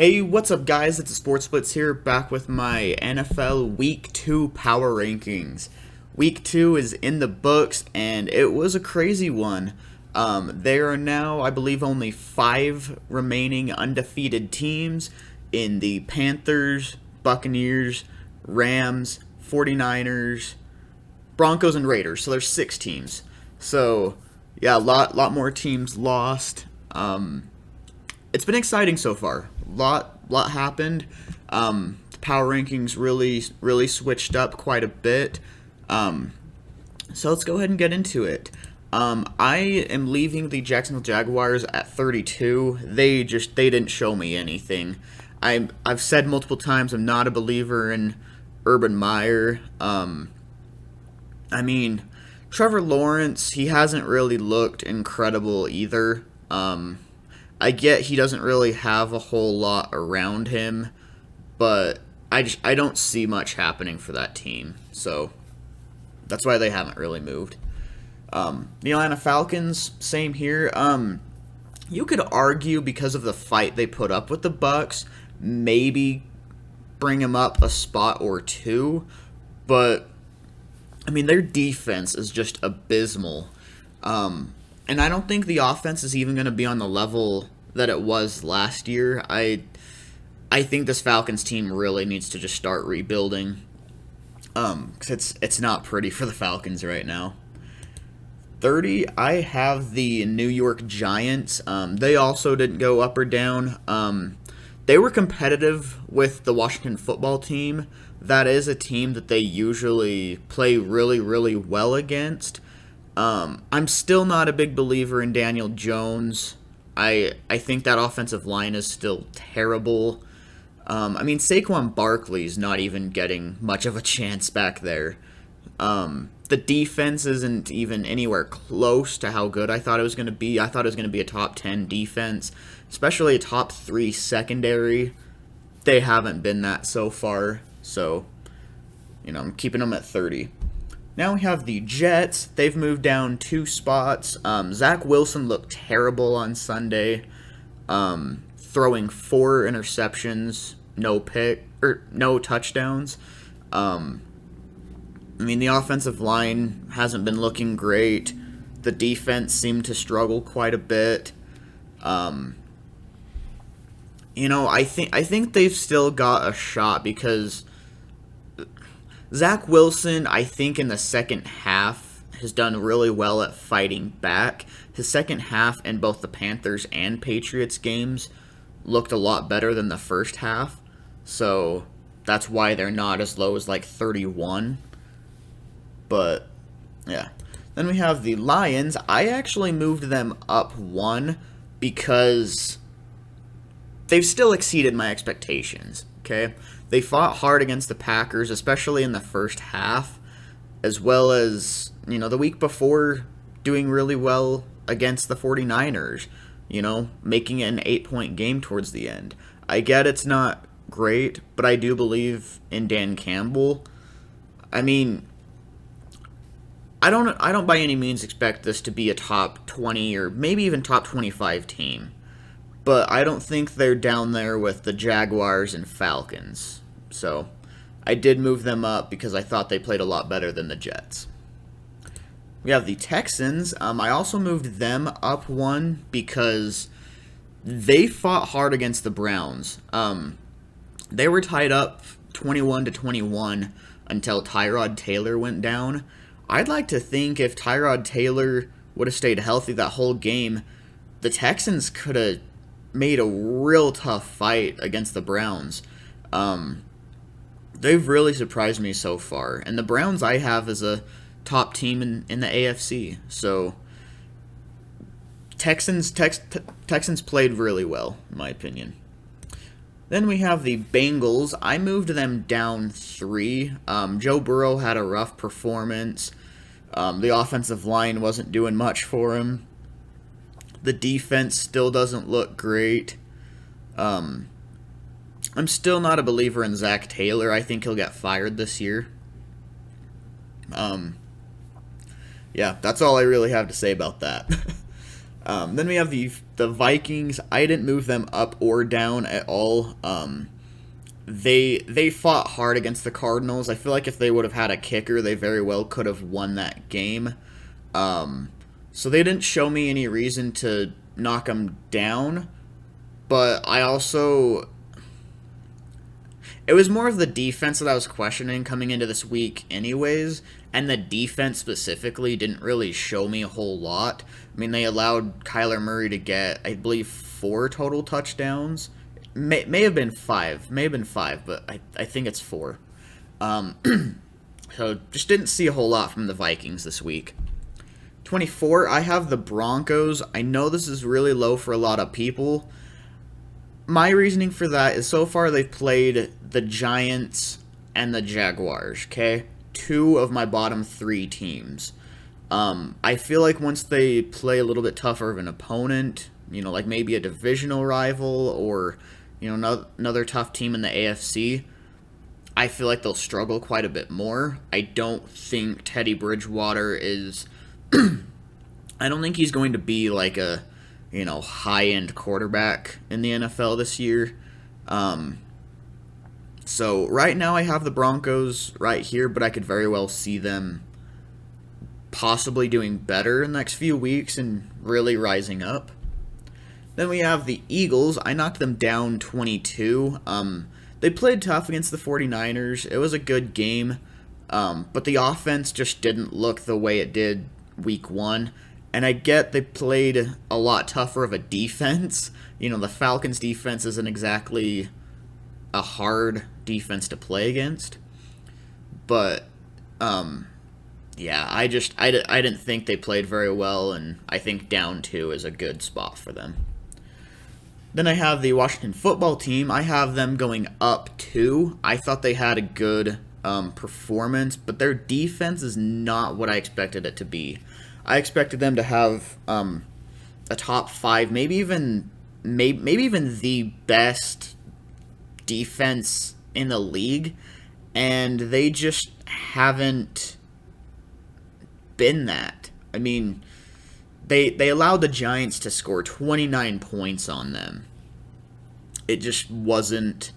Hey, what's up, guys? It's Sports Splits here, back with my NFL Week 2 power rankings. Week 2 is in the books, and it was a crazy one. There are now, I believe, only 5 remaining undefeated teams in the Panthers, Buccaneers, Rams, 49ers, Broncos, and Raiders. So there's 6 teams. So, yeah, a lot more teams lost. It's been exciting so far. Lot happened. The power rankings really switched up quite a bit. So let's go ahead and get into it. I am leaving the Jacksonville Jaguars at 32. They didn't show me anything. I've said multiple times I'm not a believer in Urban Meyer. Trevor Lawrence, he hasn't really looked incredible either. I get he doesn't really have a whole lot around him, but I don't see much happening for that team. So that's why they haven't really moved. The Atlanta Falcons, same here. You could argue because of the fight they put up with the Bucks, maybe bring them up a spot or two, but their defense is just abysmal. And I don't think the offense is even going to be on the level that it was last year. I think this Falcons team really needs to just start rebuilding. Because it's not pretty for the Falcons right now. 30, I have the New York Giants. They also didn't go up or down. They were competitive with the Washington football team. That is a team that they usually play really, really well against. I'm still not a big believer in Daniel Jones. I think that offensive line is still terrible. Saquon Barkley's not even getting much of a chance back there. The defense isn't even anywhere close to how good I thought it was going to be. I thought it was going to be a top 10 defense, especially a top 3 secondary. They haven't been that so far, so I'm keeping them at 30. Now we have the Jets. They've moved down 2 spots. Zach Wilson looked terrible on Sunday, throwing 4 interceptions, no touchdowns. The offensive line hasn't been looking great. The defense seemed to struggle quite a bit. I think they've still got a shot because Zach Wilson, I think in the second half, has done really well at fighting back. His second half in both the Panthers and Patriots games looked a lot better than the first half. So that's why they're not as low as like 31. But, yeah. Then we have the Lions. I actually moved them up 1 because they've still exceeded my expectations, okay? They fought hard against the Packers, especially in the first half, as well as, the week before doing really well against the 49ers, making it an 8-point game towards the end. I get it's not great, but I do believe in Dan Campbell. I don't by any means expect this to be a top 20 or maybe even top 25 team. But I don't think they're down there with the Jaguars and Falcons. So I did move them up because I thought they played a lot better than the Jets. We have the Texans. I also moved them up 1 because they fought hard against the Browns. They were tied up 21-21 until Tyrod Taylor went down. I'd like to think if Tyrod Taylor would have stayed healthy that whole game, the Texans could have made a real tough fight against the Browns. They've really surprised me so far. And the Browns I have as a top team in the AFC. So Texans played really well, in my opinion. Then we have the Bengals. I moved them down 3. Joe Burrow had a rough performance. The offensive line wasn't doing much for him. The defense still doesn't look great. I'm still not a believer in Zach Taylor. I think he'll get fired this year. Yeah, that's all I really have to say about that. Then we have the Vikings. I didn't move them up or down at all. They fought hard against the Cardinals. I feel like if they would have had a kicker, they very well could have won that game. So they didn't show me any reason to knock them down. But I also, it was more of the defense that I was questioning coming into this week, anyways. And the defense specifically didn't really show me a whole lot. I mean, they allowed Kyler Murray to get, I believe, 4 total touchdowns. May have been 5. May have been 5, but I think it's 4. So just didn't see a whole lot from the Vikings this week. 24, I have the Broncos. I know this is really low for a lot of people. My reasoning for that is so far they've played the Giants and the Jaguars, okay? 2 of my bottom 3 teams. I feel like once they play a little bit tougher of an opponent, like maybe a divisional rival or, another tough team in the AFC, I feel like they'll struggle quite a bit more. I don't think Teddy Bridgewater is... I don't think he's going to be like a, high-end quarterback in the NFL this year. So right now I have the Broncos right here, but I could very well see them possibly doing better in the next few weeks and really rising up. Then we have the Eagles. I knocked them down 22. They played tough against the 49ers. It was a good game, but the offense just didn't look the way it did week 1. And I get they played a lot tougher of a defense. The Falcons' defense isn't exactly a hard defense to play against. But, yeah, I didn't think they played very well, and I think down 2 is a good spot for them. Then I have the Washington football team. I have them going up 2. I thought they had a good performance, but their defense is not what I expected it to be. I expected them to have a top 5, maybe even the best defense in the league, and they just haven't been that. I mean, they allowed the Giants to score 29 points on them. It just wasn't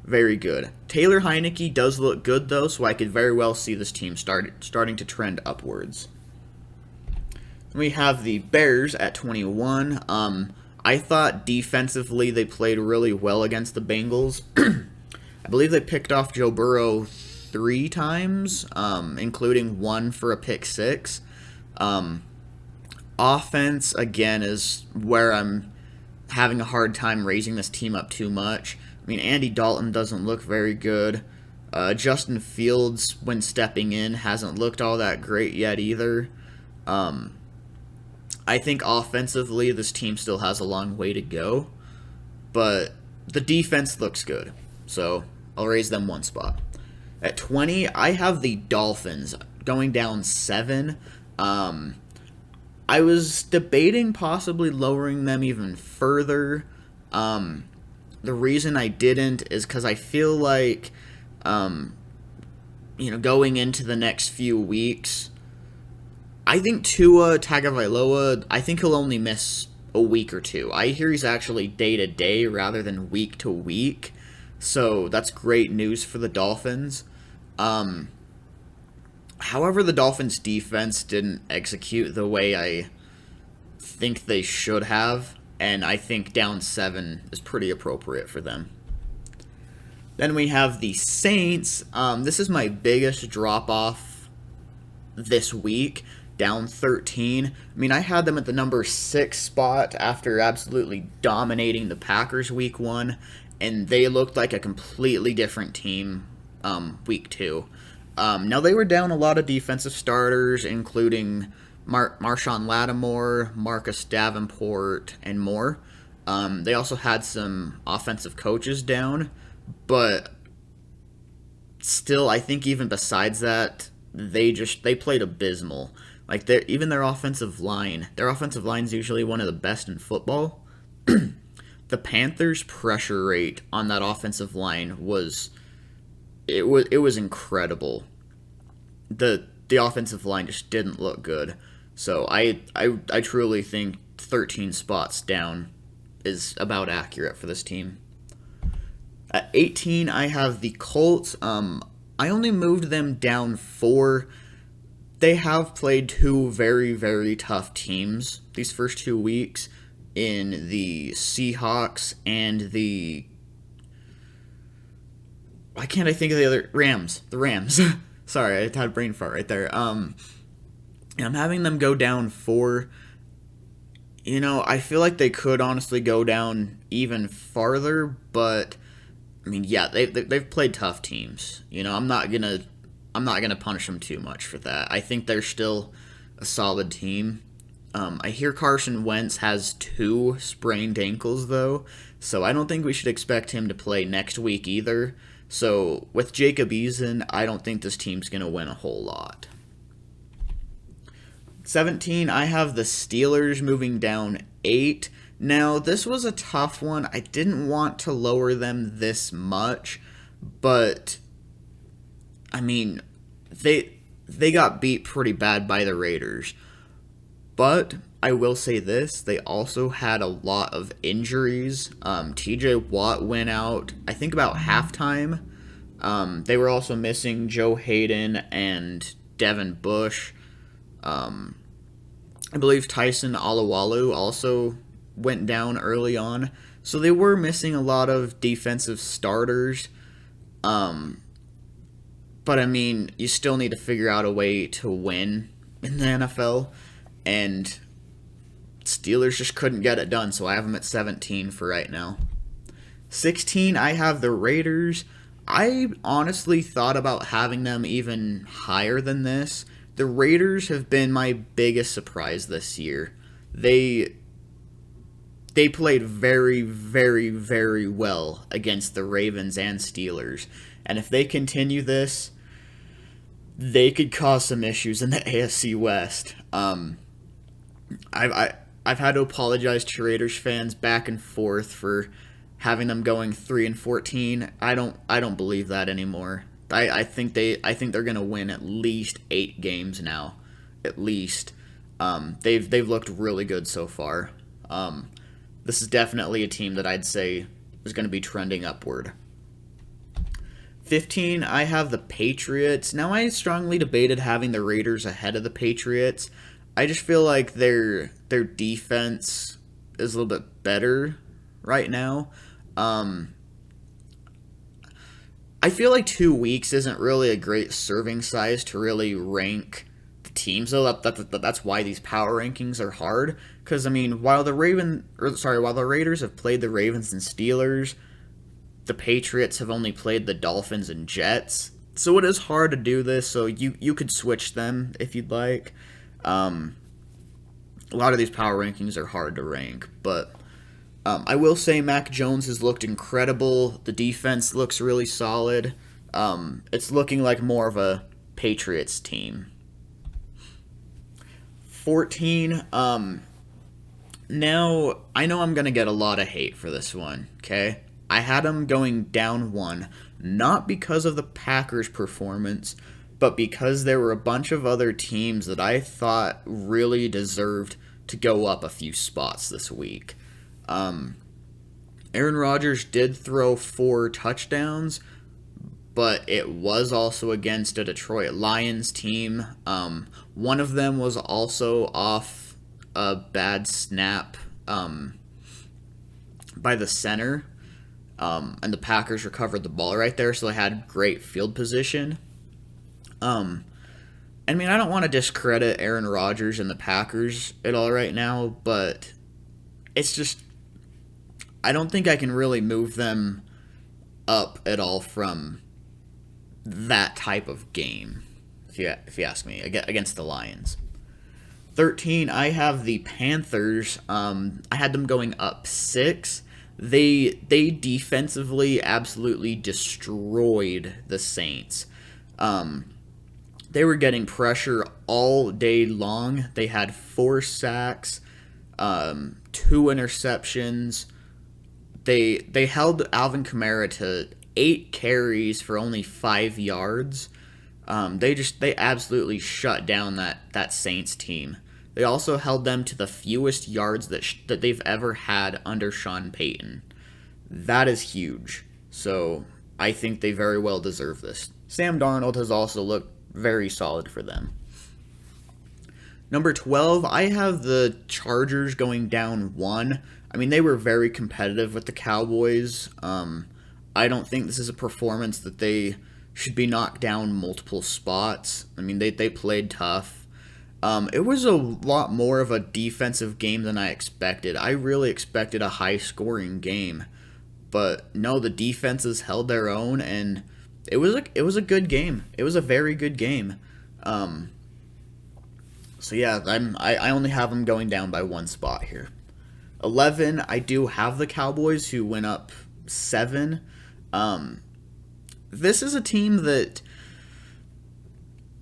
very good. Taylor Heineke does look good, though, so I could very well see this team starting to trend upwards. We have the Bears at 21. I thought defensively they played really well against the Bengals. I believe they picked off Joe Burrow 3 times, including 1 for a pick 6. Offense, again, is where I'm having a hard time raising this team up too much. I mean, Andy Dalton doesn't look very good. Justin Fields, when stepping in, hasn't looked all that great yet either. I think offensively this team still has a long way to go, but the defense looks good, so I'll raise them 1 spot. At 20, I have the Dolphins going down 7. I was debating possibly lowering them even further. The reason I didn't is because I feel like, going into the next few weeks, I think Tua Tagovailoa, I think he'll only miss a week or 2. I hear he's actually day-to-day rather than week-to-week, so that's great news for the Dolphins. However, the Dolphins' defense didn't execute the way I think they should have, and I think down 7 is pretty appropriate for them. Then we have the Saints. This is my biggest drop-off this week. Down 13. I mean, I had them at the number 6 spot after absolutely dominating the Packers week 1, and they looked like a completely different team week 2. Now, they were down a lot of defensive starters, including Marshawn Lattimore, Marcus Davenport, and more. They also had some offensive coaches down, but still, I think even besides that, they played abysmal. Like, even their offensive line. Their offensive line is usually one of the best in football. The Panthers' pressure rate on that offensive line was incredible. The offensive line just didn't look good. So I truly think 13 spots down is about accurate for this team. At 18, I have the Colts. I only moved them down 4. They have played 2 very, very tough teams these first 2 weeks in the Seahawks and the... Why can't I think of the other... Rams. The Rams. Sorry, I had a brain fart right there. I'm having them go down 4. I feel like they could honestly go down even farther, but I mean, yeah, they've played tough teams. I'm not gonna punish them too much for that. I think they're still a solid team. I hear Carson Wentz has 2 sprained ankles though, so I don't think we should expect him to play next week either. So with Jacob Eason, I don't think this team's gonna win a whole lot. 17, I have the Steelers moving down 8. Now, this was a tough one. I didn't want to lower them this much, but I mean, they got beat pretty bad by the Raiders. But I will say this, they also had a lot of injuries. TJ Watt went out, I think, about halftime. They were also missing Joe Hayden and Devin Bush. I believe Tyson Alualu also went down early on. So they were missing a lot of defensive starters. But I mean, you still need to figure out a way to win in the NFL. And Steelers just couldn't get it done, so I have them at 17 for right now. 16, I have the Raiders. I honestly thought about having them even higher than this. The Raiders have been my biggest surprise this year. They played very, very, very well against the Ravens and Steelers. And if they continue this, they could cause some issues in the AFC West. I've had to apologize to Raiders fans back and forth for having them going 3-14. I don't believe that anymore. I think they're gonna win at least 8 games now, at least. They've looked really good so far. This is definitely a team that I'd say is going to be trending upward. 15, I have the Patriots. Now, I strongly debated having the Raiders ahead of the Patriots. I just feel like their defense is a little bit better right now. I feel like 2 weeks isn't really a great serving size to really rank the teams, though. That's why these power rankings are hard. Because I mean, while the Raiders have played the Ravens and Steelers, the Patriots have only played the Dolphins and Jets. So it is hard to do this. So you could switch them if you'd like. A lot of these power rankings are hard to rank, but I will say Mac Jones has looked incredible. The defense looks really solid. It's looking like more of a Patriots team. 14. Now, I know I'm going to get a lot of hate for this one, okay? I had them going down 1, not because of the Packers' performance, but because there were a bunch of other teams that I thought really deserved to go up a few spots this week. Aaron Rodgers did throw 4 touchdowns, but it was also against a Detroit Lions team. One of them was also off a bad snap by the center, and the Packers recovered the ball right there, so they had great field position. I mean, I don't want to discredit Aaron Rodgers and the Packers at all right now, but it's just, I don't think I can really move them up at all from that type of game, if you ask me, against the Lions. 13, I have the Panthers. I had them going up 6. They defensively absolutely destroyed the Saints. They were getting pressure all day long. They had 4 sacks, 2 interceptions. They held Alvin Kamara to 8 carries for only 5 yards. They absolutely shut down that Saints team. They also held them to the fewest yards that they've ever had under Sean Payton. That is huge. So I think they very well deserve this. Sam Darnold has also looked very solid for them. Number 12, I have the Chargers going down 1. I mean, they were very competitive with the Cowboys. I don't think this is a performance that they should be knocked down multiple spots. I mean, they played tough. It was a lot more of a defensive game than I expected. I really expected a high-scoring game. But no, the defenses held their own, and it was a good game. It was a very good game. So yeah, I only have them going down by 1 spot here. 11, I do have the Cowboys, who went up 7. This is a team that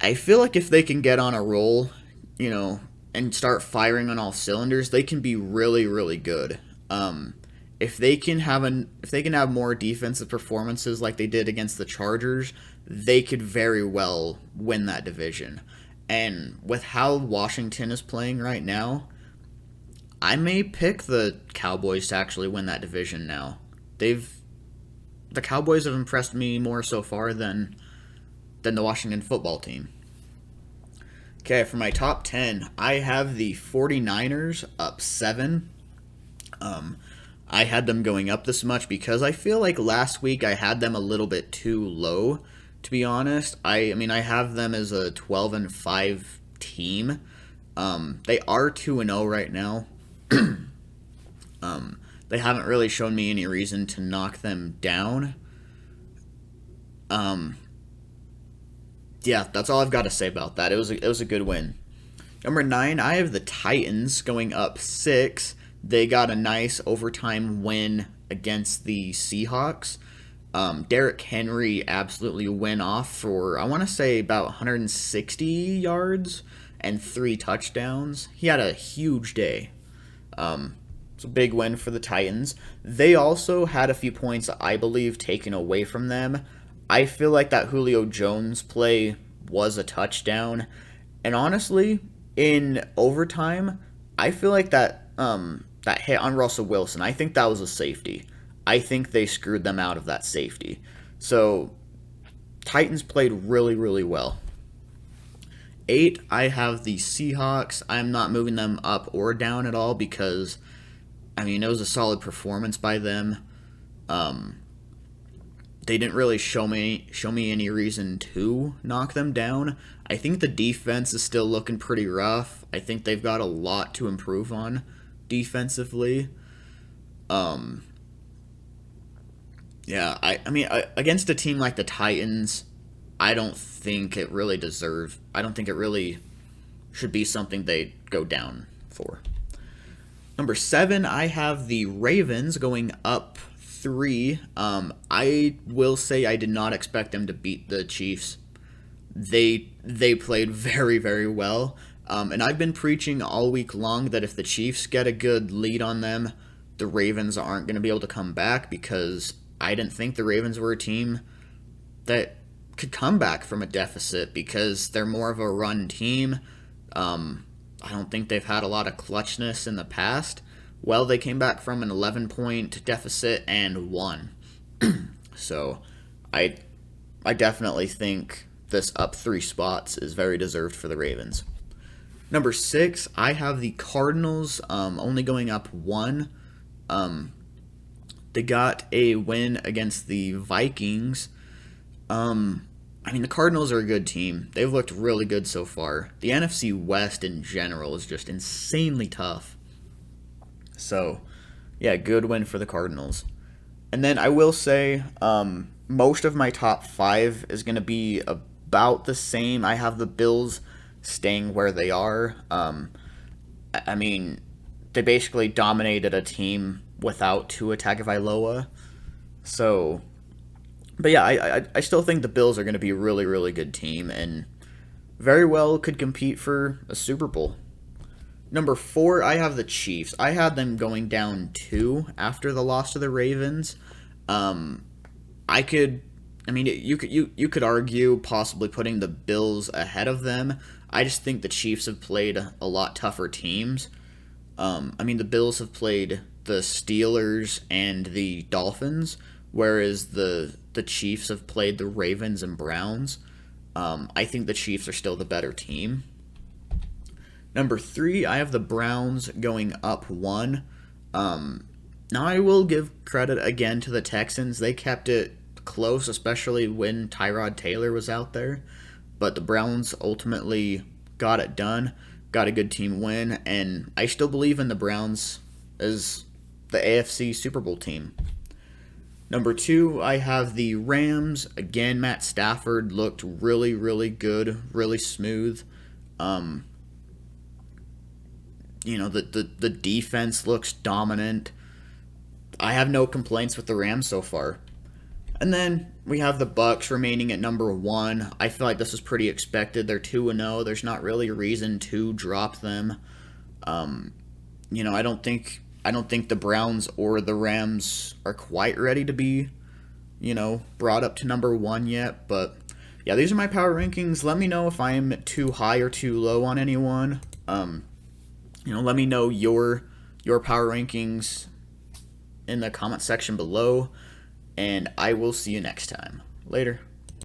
I feel like if they can get on a roll, and start firing on all cylinders, they can be really, really good. If they can have more defensive performances like they did against the Chargers, they could very well win that division. And with how Washington is playing right now, I may pick the Cowboys to actually win that division now. The Cowboys have impressed me more so far than the Washington football team. Okay, for my top 10, I have the 49ers up 7. I had them going up this much because I feel like last week I had them a little bit too low, to be honest. I mean, I have them as a 12-5 team. They are 2-0 right now. They haven't really shown me any reason to knock them down. Yeah, that's all I've got to say about that. It was a good win. Number 9, I have the Titans going up 6. They got a nice overtime win against the Seahawks. Derrick Henry absolutely went off for, I want to say, about 160 yards and 3 touchdowns. He had a huge day. It's a big win for the Titans. They also had a few points, I believe, taken away from them. I feel like that Julio Jones play was a touchdown. And honestly, in overtime, I feel like that hit on Russell Wilson, I think that was a safety. I think they screwed them out of that safety. So, Titans played really, really well. 8, I have the Seahawks. I'm not moving them up or down at all because, I mean, it was a solid performance by them. They didn't really show me any reason to knock them down. I think the defense is still looking pretty rough. I think they've got a lot to improve on defensively. Yeah, I mean, against a team like the Titans, I don't think it really should be something they go down for. Number 7, I have the Ravens going up 3. I will say I did not expect them to beat the Chiefs. They played very, very well. And I've been preaching all week long that if the Chiefs get a good lead on them, the Ravens aren't going to be able to come back because I didn't think the Ravens were a team that could come back from a deficit because they're more of a run team. I don't think they've had a lot of clutchness in the past. Well, they came back from an 11-point deficit and won. So, I definitely think this up 3 spots is very deserved for the Ravens. Number 6, I have the Cardinals only going up 1. They got a win against the Vikings. I mean, the Cardinals are a good team. They've looked really good so far. The NFC West in general is just insanely tough. So, yeah, good win for the Cardinals. And then I will say, most of my top 5 is going to be about the same. I have the Bills staying where they are. I mean, they basically dominated a team without Tua Tagovailoa. So, but yeah, I still think the Bills are going to be a really, really good team and very well could compete for a Super Bowl. Number 4, I have the Chiefs. I had them going down 2 after the loss to the Ravens. You could argue possibly putting the Bills ahead of them. I just think the Chiefs have played a lot tougher teams. I mean, the Bills have played the Steelers and the Dolphins, whereas the Chiefs have played the Ravens and Browns. I think the Chiefs are still the better team. Number 3, I have the Browns going up 1. Now, I will give credit again to the Texans. They kept it close, especially when Tyrod Taylor was out there. But the Browns ultimately got it done, got a good team win, and I still believe in the Browns as the AFC Super Bowl team. Number 2, I have the Rams. Again, Matt Stafford looked really, really good, really smooth. The defense looks dominant. I have no complaints with the Rams so far. And then we have the Bucks remaining at number 1. I feel like this is pretty expected. They're 2-0. There's not really a reason to drop them. I don't think the Browns or the Rams are quite ready to be, brought up to number 1 yet. But yeah, these are my power rankings. Let me know if I am too high or too low on anyone. Let me know your power rankings in the comment section below, and I will see you next time. Later.